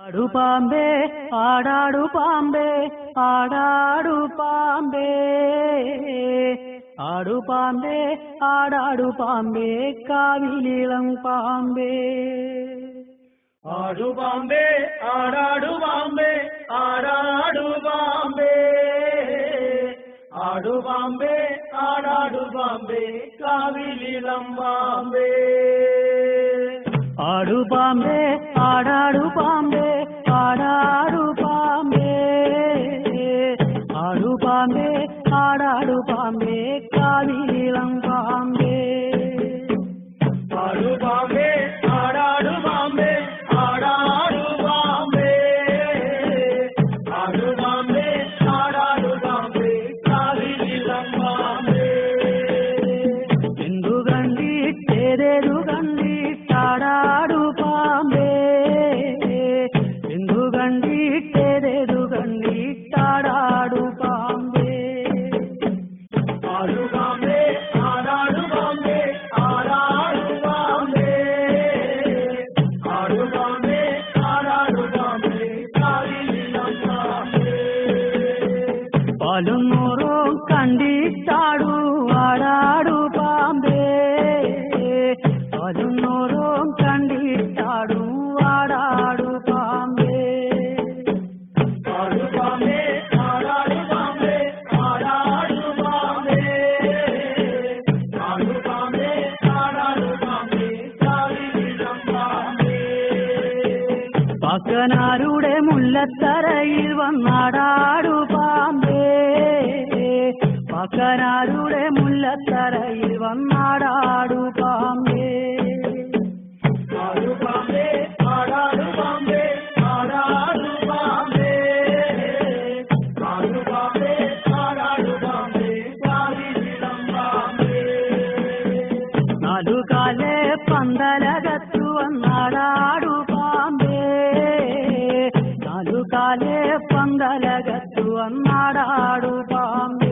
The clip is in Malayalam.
ആടാടു പാമ്പേ ആടാടു പാമ്പേ ആടാടു പാമ്പേ ആടു പാമ്പേ ആടാടു പാമ്പേ കാവിലിളം പാമ്പേ ആടു പാമ്പേ ആടാടു പാമ്പേ ആടാടു പാമ്പേ ആടു പാമ്പേ ആടാടു പാമ്പേ കാവിലിളം പാമ്പേ ആടു പാമ്പേ ആടാടു പാമ്പേ ആടാടു പാമ്പേ ആടു പാമ്പേ ആടാടു പാമ്പേ കാവിലിളം പാമ്പേ ആടു പാമ്പേ ആടാടു പാമ്പേ ആടാടു പാമ്പേ ആടു പാമ്പേ ആടാടു പാമ്പേ കാവിലിളം പാമ്പേ എന്തു കണ്ടിട്ടേതു കണ്ടിട്ടാടാടു പാമ്പേ എന്തു കണ്ടിട്ടേതു കണ്ടിട്ടാടാടു പാമ്പേ ആടു പാമ്പേ ആടാടു പാമ്പേ ആടാടു പാമ്പേ ആടു പാമ്പേ ആടാടു പാമ്പേ കാവിലിളം പാമ്പേ പാലും നൂറും കണ്ടിട്ടാടു ആടാടു പാമ്പേ പാലും നൂറും കണ്ടിട്ടാടു ആടാടു പാമ്പേ ആടു പാമ്പേ ആടാടു പാമ്പേ ആടാടു പാമ്പേ ആടു പാമ്പേ ആടാടു പാമ്പേ കാവിലിളം പാമ്പേ പാക്കനാരുടെ മുല്ലത്തറയിൽ വന്നാടാടു പാമ്പേ പാക്കനാരുടെ മുല്ലത്തറയിൽ വന്നാടാടു പാമ്പേ ആടു പാമ്പേ ആടാടു പാമ്പേ ആടാടു പാമ്പേ ആടു പാമ്പേ ആടാടു പാമ്പേ കാവിലിളം പാമ്പേ നാലുകാലെ പന്തലകത്തു വന്നാടാടു പാമ്പേ നാലുകാലെ പന്തലകത്തു വന്നാടാടു പാമ്പേ